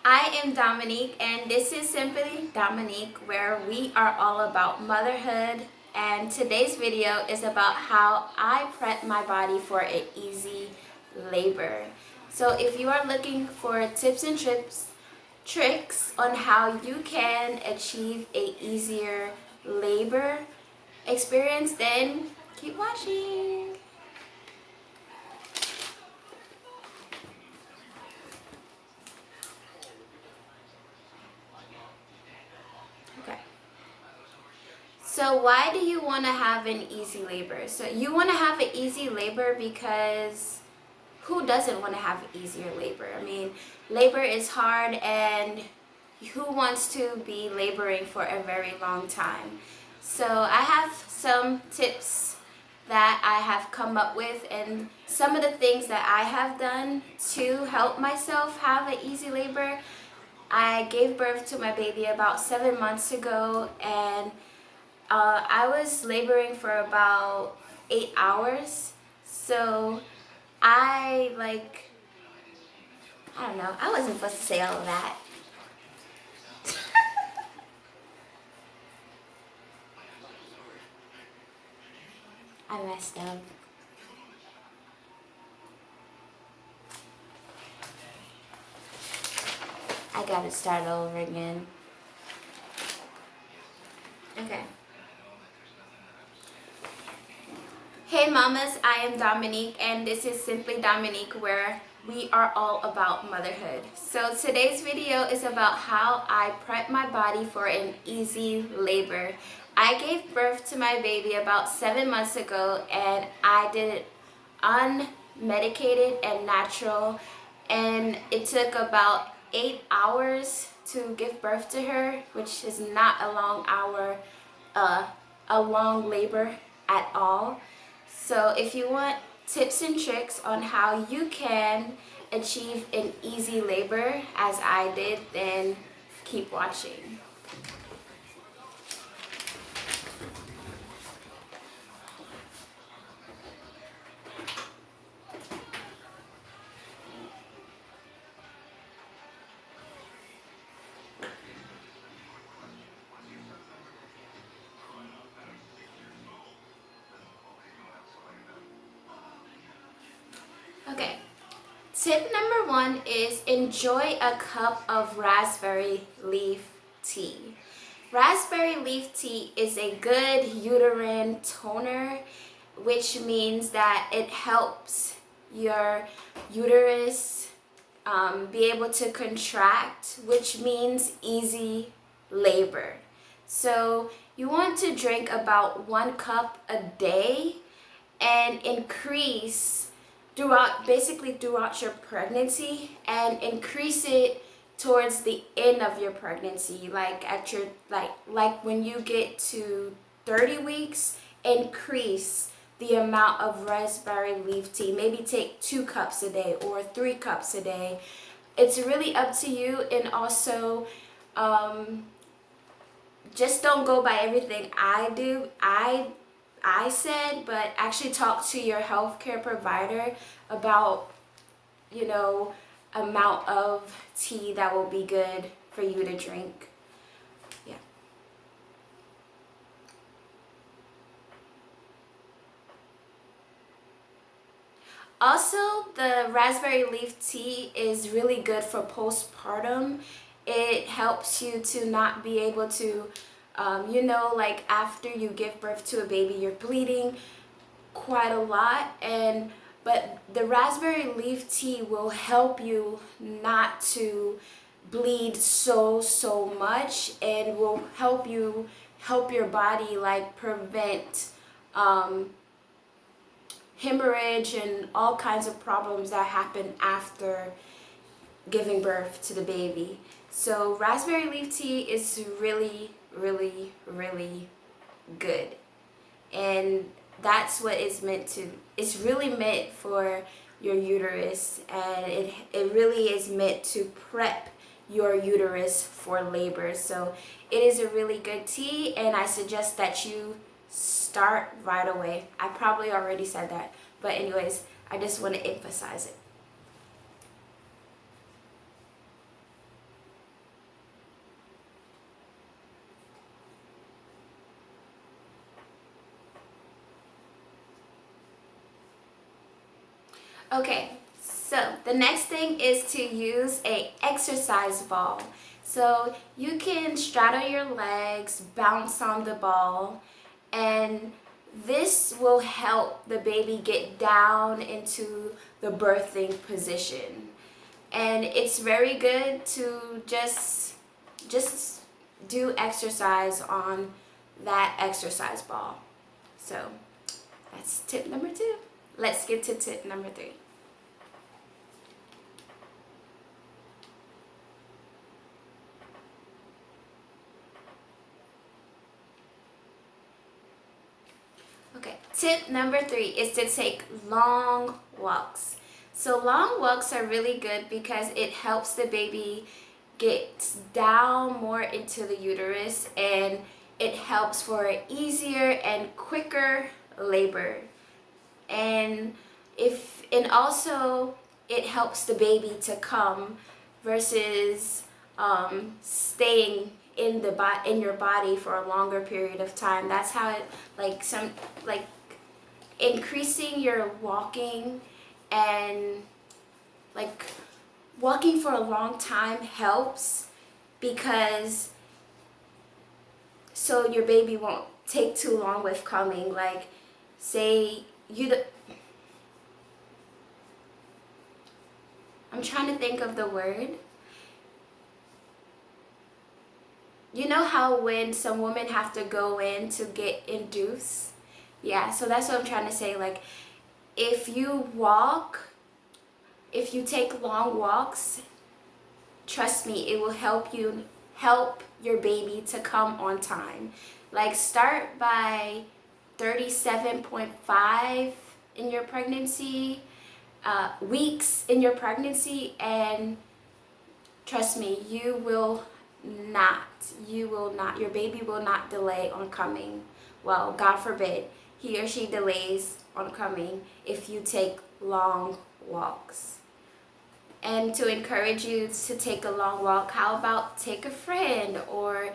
I am Dominique, and this is Simply Dominique, where we are all about motherhood. And today's video is about how I prep my body for an easy labor. So, if you are looking for tips and tricks on how you can achieve a easier labor experience, then keep watching. Okay. So why do you want to have an easy labor? So you want to have an easy labor because who doesn't want to have easier labor? I mean, labor is hard, and who wants to be laboring for a very long time? So I have some tips that I have come up with, and some of the things that I have done to help myself have an easy labor. I gave birth to my baby about 7 months ago, and I was laboring for about 8 hours. So I don't know, I wasn't supposed to say all of that. I messed up. I gotta start over again. Okay. Hey mamas, I am Dominique, and this is Simply Dominique, where we are all about motherhood. So today's video is about how I prep my body for an easy labor. I gave birth to my baby about 7 months ago, and I did it unmedicated and natural, and it took about 8 hours to give birth to her, which is not a long labor at all. So if you want tips and tricks on how you can achieve an easy labor as I did, then keep watching. Okay, tip number one is enjoy a cup of raspberry leaf tea. Raspberry leaf tea is a good uterine toner, which means that it helps your uterus be able to contract, which means easy labor. So you want to drink about 1 cup a day and increase throughout your pregnancy, and increase it towards the end of your pregnancy, like at your like when you get to 30 weeks, increase the amount of raspberry leaf tea. Maybe take 2 cups a day or 3 cups a day. It's really up to you. And also, just don't go by everything I said, but actually talk to your healthcare provider about, amount of tea that will be good for you to drink. Yeah. Also, the raspberry leaf tea is really good for postpartum. It helps you to not be able to, like after you give birth to a baby, you're bleeding quite a lot, but the raspberry leaf tea will help you not to bleed so much, and will help your body like prevent hemorrhage and all kinds of problems that happen after giving birth to the baby. So raspberry leaf tea is really good, and that's what it's really meant for your uterus, and it really is meant to prep your uterus for labor. So it is a really good tea, and I suggest that you start right away. I probably already said that, but anyways, I just want to emphasize it. Okay, so the next thing is to use a exercise ball. So you can straddle your legs, bounce on the ball, and this will help the baby get down into the birthing position. And it's very good to just do exercise on that exercise ball. So that's tip number 2. Let's get to tip number 3. Okay, tip number 3 is to take long walks. So long walks are really good because it helps the baby get down more into the uterus, and it helps for an easier and quicker labor. And also it helps the baby to come versus staying in your body for a longer period of time. That's how it like increasing your walking, and like walking for a long time helps because so your baby won't take too long with coming. Like say I'm trying to think of the word. You know how when some women have to go in to get induced? Yeah, so that's what I'm trying to say. Like if you take long walks, trust me, it will help your baby to come on time. Like start by 37.5 in your pregnancy, weeks in your pregnancy, and trust me, your baby will not delay on coming. Well, God forbid, he or she delays on coming if you take long walks. And to encourage you to take a long walk, how about take a friend or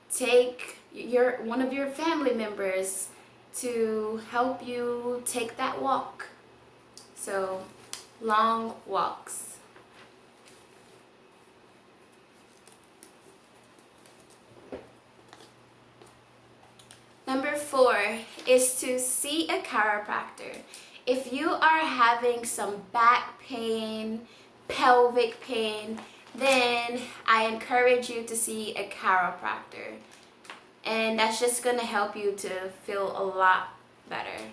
take one of your family members to help you take that walk. So, long walks. Number 4 is to see a chiropractor. If you are having some back pain, pelvic pain, then I encourage you to see a chiropractor. And that's just going to help you to feel a lot better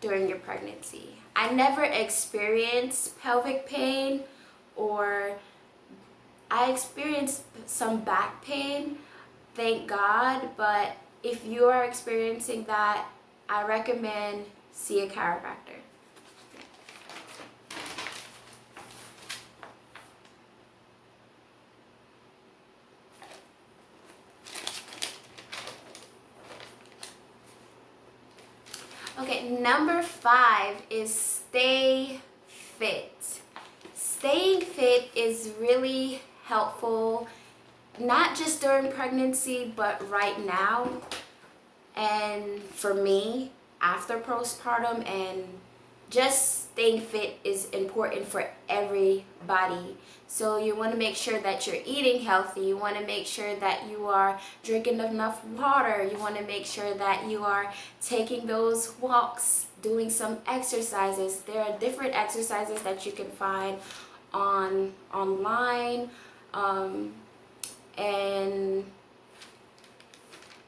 during your pregnancy. I never experienced pelvic pain, or I experienced some back pain, thank God, but if you are experiencing that, I recommend see a chiropractor. Okay, number 5 is stay fit. Staying fit is really helpful, not just during pregnancy, but right now. And for me, after postpartum, and just staying fit is important for everybody. So you want to make sure that you're eating healthy. You want to make sure that you are drinking enough water. You want to make sure that you are taking those walks, doing some exercises. There are different exercises that you can find online, and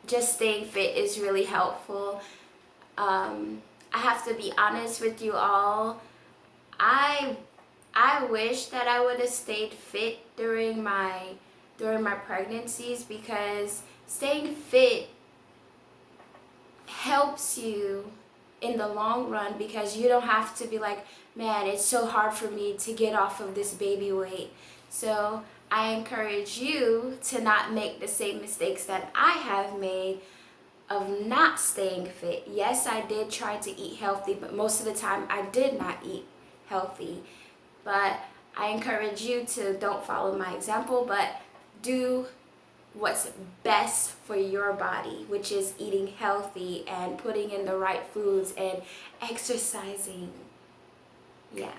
just staying fit is really helpful. I have to be honest with you all. I wish that I would have stayed fit during my pregnancies, because staying fit helps you in the long run, because you don't have to be like, man, it's so hard for me to get off of this baby weight. So I encourage you to not make the same mistakes that I have made of not staying fit. Yes, I did try to eat healthy, but most of the time I did not eat healthy. But I encourage you to don't follow my example, but do what's best for your body, which is eating healthy and putting in the right foods and exercising. Yeah.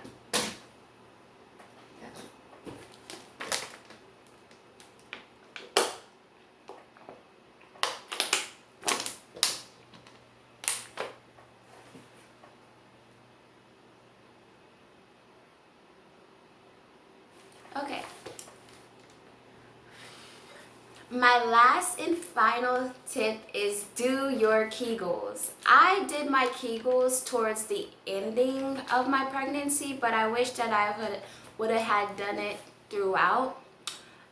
Okay. My last and final tip is do your Kegels. I did my Kegels towards the ending of my pregnancy, but I wish that I would have had done it throughout,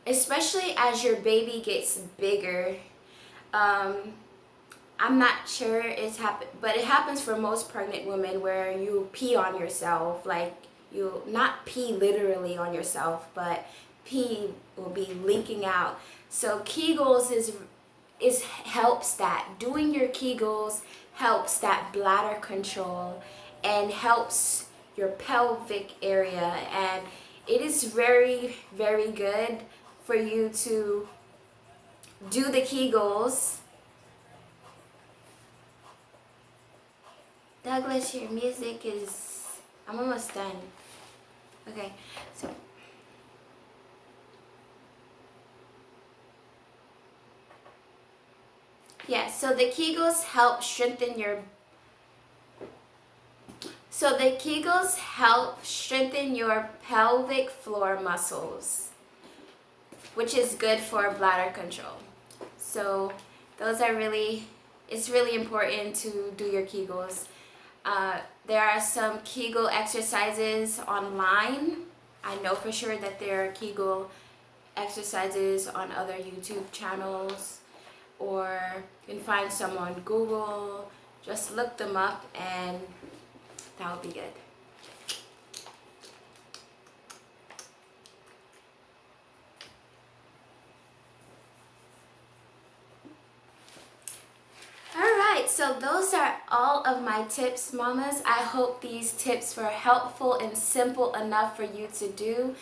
especially as your baby gets bigger. I'm not sure it's happened, but it happens for most pregnant women where you pee on yourself, like you not pee literally on yourself, but pee will be leaking out. So Kegels is helps that. Doing your Kegels helps that bladder control and helps your pelvic area, and it is very, very good for you to do the Kegels. Douglas, your music is... I'm almost done. Okay, so... Yeah, so the Kegels help strengthen your... So the Kegels help strengthen your pelvic floor muscles, which is good for bladder control. So those are really... It's really important to do your Kegels. There are some Kegel exercises online. I know for sure that there are Kegel exercises on other YouTube channels, or you can find some on Google. Just look them up and that would be good. Alright, so those are all of my tips, mamas. I hope these tips were helpful and simple enough for you to do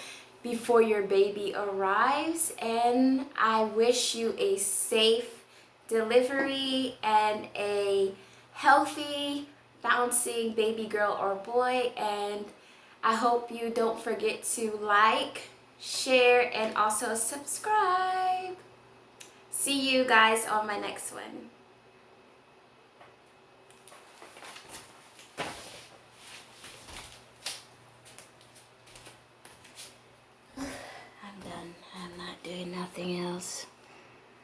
before your baby arrives, and I wish you a safe delivery and a healthy, bouncing baby girl or boy, and I hope you don't forget to like, share, and also subscribe. See you guys on my next one. I'm done. I'm not doing nothing else.